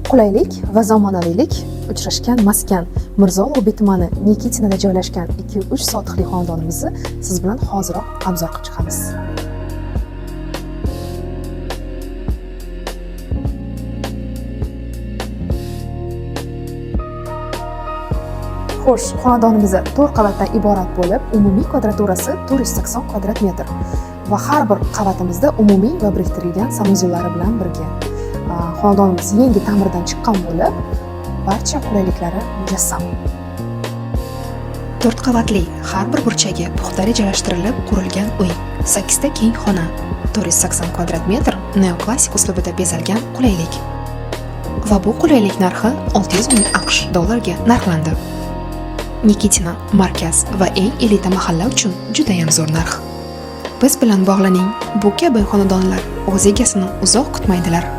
Qulaylik va zamonaviylik uchrashgan maskan Mirzo Ulug'bek tumani Nikitinada joylashgan 2-3 sotixli xonadonimizni siz bilan hoziroq obzor qilib chiqamiz. Xo'sh, xonadonimiz 4 qavatdan iborat bo'lib, umumiy kvadraturasi 480 kvadrat metr va har bir qavatimizda umumiy va biriktirilgan sanuzellari bilan birga. Xonadonimiz yangi ta'mirdan chiqqan bo'lib, barcha qulayliklari mujassam. 4 qavatli, har bir burchagi puxta rejalashtirilib qurilgan uy. 8 ta keng xona, 480 kvadrat metr neoklassik uslubida bezalgan qulaylik. Va bu qulaylik narxi 600 ming AQSh dollarga narxlandi. Nikitina markaz va eng elita mahalla uchun juda ham zo'r narx. Biz bilan bog'laning. Bu kabi xonadonlar o'z egasini uzoq kutmaydilar.